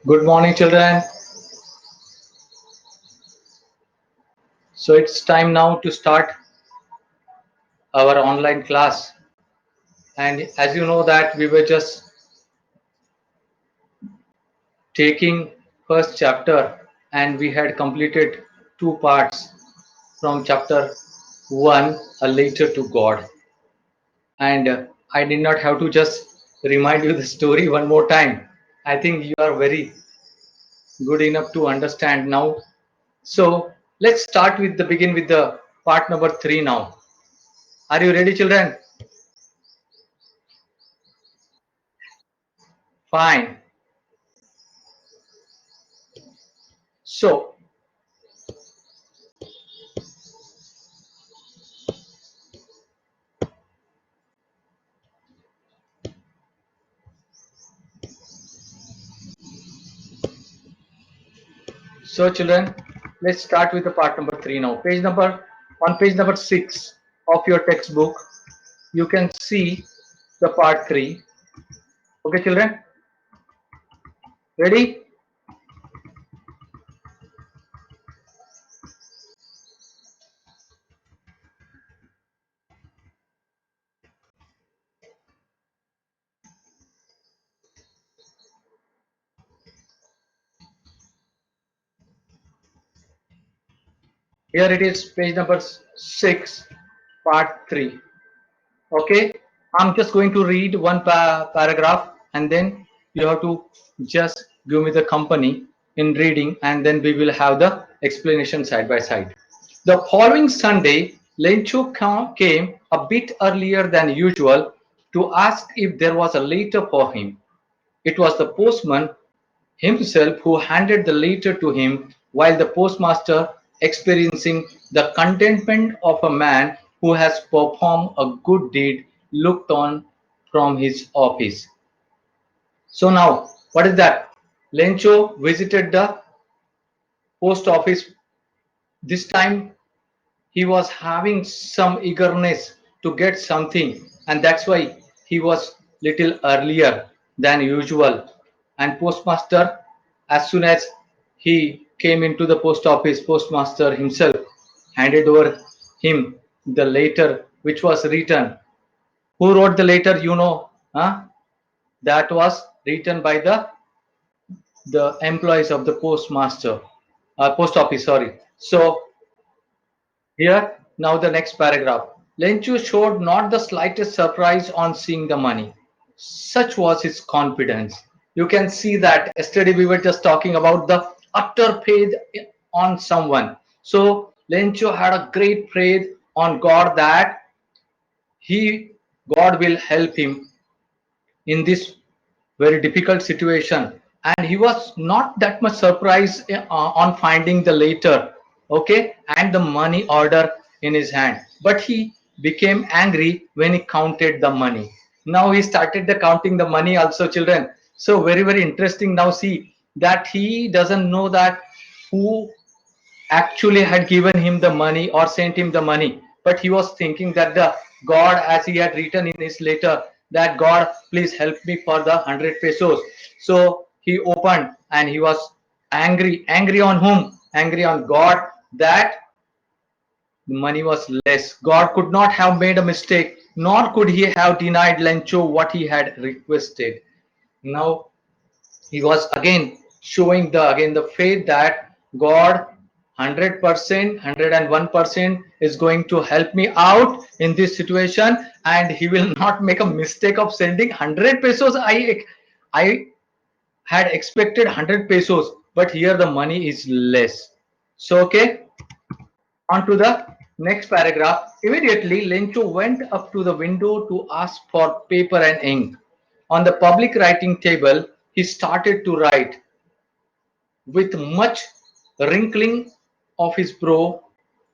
Good morning, children. So it's time now to start our online class. And as you know that we were just taking first chapter and we had completed two parts from chapter 1, a letter to God. And I did not have to just remind you the story one more time. I think you are very good enough to understand now. So let's start with the begin with the part number 3 now. Are you ready, children? Fine. So, children, let's start with the part number 3 now. On page number 6 of your textbook, you can see the part 3. Okay, children, ready? Here it is, page number 6, part 3. Okay, I'm just going to read one paragraph and then you have to just give me the company in reading and then we will have the explanation side by side. The following Sunday, Lencho came a bit earlier than usual to ask if there was a letter for him. It was the postman himself who handed the letter to him, while the postmaster, experiencing the contentment of a man who has performed a good deed, looked on from his office. So now, what is that? Lencho visited the post office. This time he was having some eagerness to get something, and that's why he was little earlier than usual. And postmaster, as soon as he came into the post office, postmaster himself handed over him the letter which was written. Who wrote the letter? You know, huh? That was written by the employees of the postmaster, post office. Sorry. So here, now the next paragraph. Lenchu showed not the slightest surprise on seeing the money. Such was his confidence. You can see that yesterday we were just talking about the utter faith on someone. So Lenchu had a great faith on God that he God will help him in this very difficult situation, and he was not that much surprised on finding the letter, okay, and the money order in his hand, but he became angry when he counted the money. Now he started the counting the money also, children. So very interesting. Now see that he doesn't know that who actually had given him the money or sent him the money, but he was thinking that the God, as he had written in his letter, that God please help me for the 100 pesos. So he opened and he was angry on whom? Angry on God that the money was less. God could not have made a mistake, nor could he have denied Lencho what he had requested. Now he was again showing the faith that God 100%, 101% is going to help me out in this situation, and he will not make a mistake of sending 100 pesos. I had expected 100 pesos, but here the money is less. So okay, on to the next paragraph. Immediately, Lencho went up to the window to ask for paper and ink. On the public writing table, he started to write with much wrinkling of his brow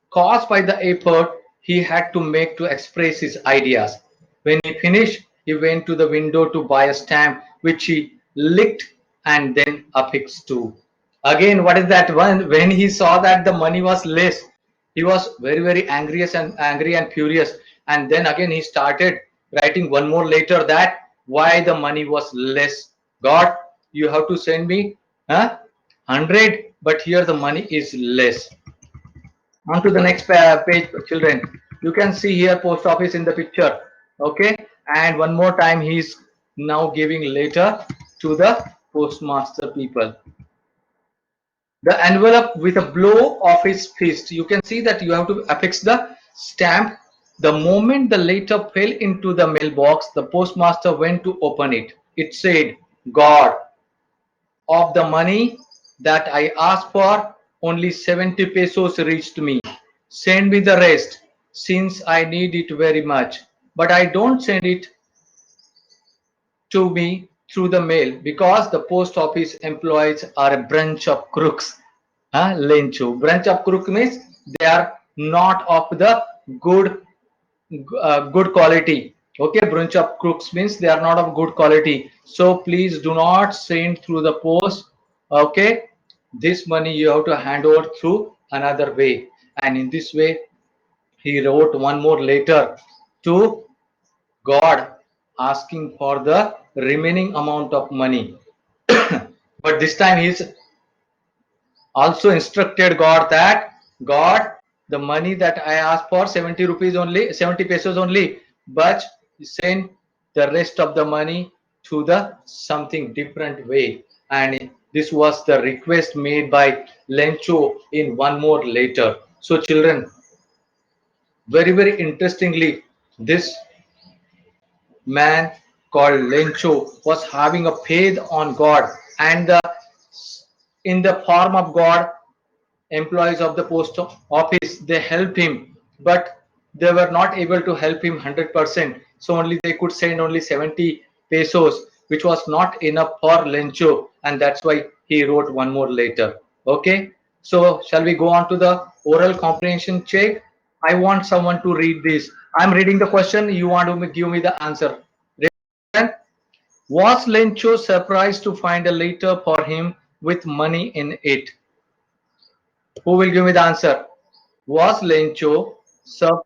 caused by the effort he had to make to express his ideas. When he finished, he went to the window to buy a stamp which he licked and then affixed to. Again, what is that one? When he saw that the money was less, he was very angry and furious. And then again he started writing one more letter that why the money was less. God, you have to send me huh? 100, but here the money is less. On to the next page, children. You can see here post office in the picture. Okay, and one more time he's now giving letter to the postmaster people. The envelope with a blow of his fist. You can see that you have to affix the stamp. The moment the letter fell into the mailbox, the postmaster went to open it. It said, God, of the money that I asked for, only 70 pesos reached me. Send me the rest, since I need it very much. But I don't send it to me through the mail because the post office employees are a bunch of crooks. Lencho. Branch of crook means they are not of the good good quality. Okay, bunch of crooks means they are not of good quality. So please do not send through the post. Okay, this money you have to hand over through another way. And in this way, he wrote one more letter to God asking for the remaining amount of money. But this time he's also instructed God that God, the money that I asked for 70 rupees only, 70 pesos only, but send the rest of the money to the something different way. And this was the request made by Lencho in one more letter. So children, very interestingly, this man called Lencho was having a faith on God, and in the form of God, employees of the post office they helped him, but they were not able to help him 100%. So only they could send only 70 pesos, which was not enough for Lencho, and that's why he wrote one more letter. Okay, so shall we go on to the oral comprehension check? I want someone to read this. I'm reading the question, you want to give me the answer. Was Lencho surprised to find a letter for him with money in it? Who will give me the answer? Was Lencho surprised?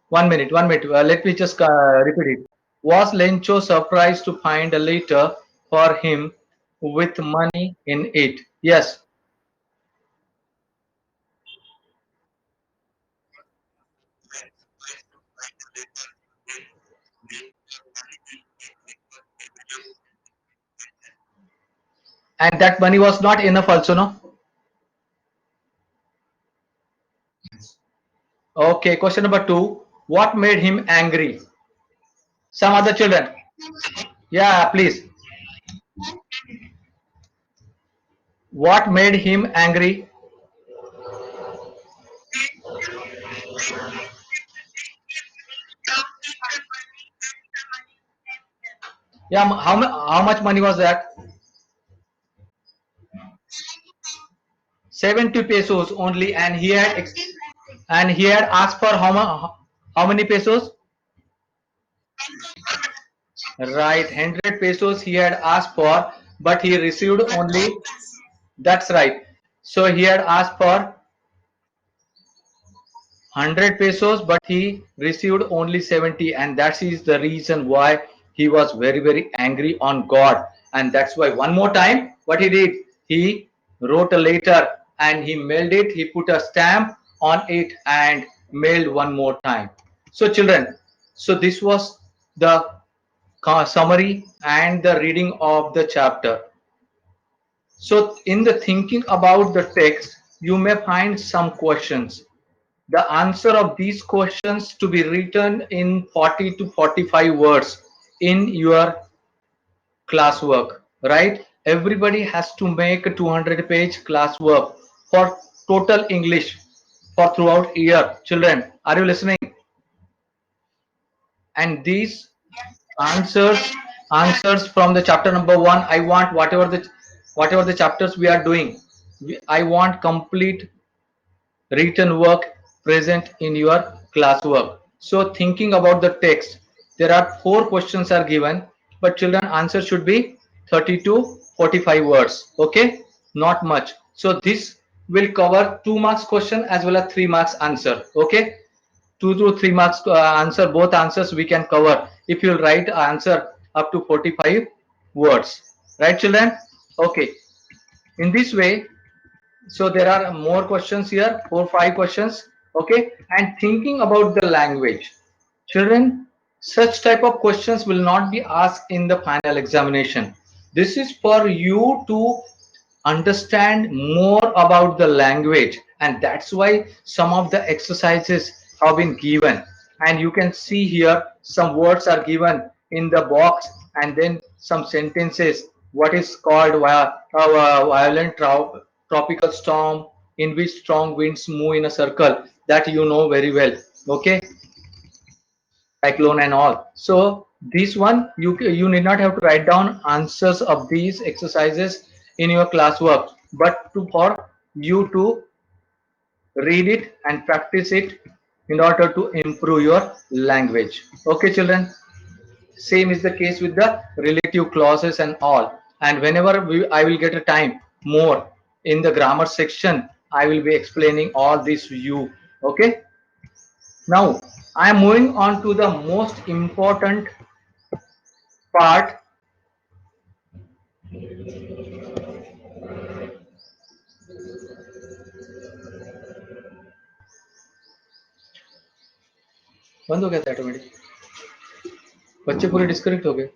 1 minute, 1 minute. Let me just repeat it. Was Lencho surprised to find a letter for him with money in it? Yes. And that money was not enough also, no? Okay, question number two. What made him angry? Some other children. Yeah, please. What made him angry? Yeah, how much money was that? 70 pesos only, and he had asked for how many pesos? Right, 100 pesos he had asked for, but he received only. That's right. So he had asked for 100 pesos, but he received only 70, and that is the reason why he was very angry on God. And that's why one more time, what he did, he wrote a letter and he mailed it. He put a stamp on it and mailed one more time. So children, so this was the summary and the reading of the chapter. So in the thinking about the text, you may find some questions. The answer of these questions to be written in 40 to 45 words in your classwork, right? Everybody has to make a 200-page classwork for total English for throughout year. Children, are you listening? And these answers answers from the chapter number one, I want whatever the chapters we are doing, I want complete written work present in your classwork. So thinking about the text, there are four questions are given, but children answer should be 30 to 45 words. Okay, not much. So this will cover 2 marks question as well as 3 marks answer. Okay, 2 to 3 marks answer, both answers we can cover if you write answer up to 45 words, right children? Okay, In this way, so there are more questions here, 4 5 questions. Okay, and thinking about the language, children, such type of questions will not be asked in the final examination. This is for you to understand more about the language, and that's why some of the exercises have been given. And you can see here some words are given in the box, and then some sentences, what is called a violent tropical storm in which strong winds move in a circle, that you know very well. Okay, cyclone and all. So this one, you need not have to write down answers of these exercises in your classwork, but for you to read it and practice it in order to improve your language. Okay children, same is the case with the relative clauses and all. And whenever I will get a time more in the grammar section, I will be explaining all this to you. Okay, now I am moving on to the most important part. बंद हो गया था automatic, बच्चे पूरे disconnect हो गए.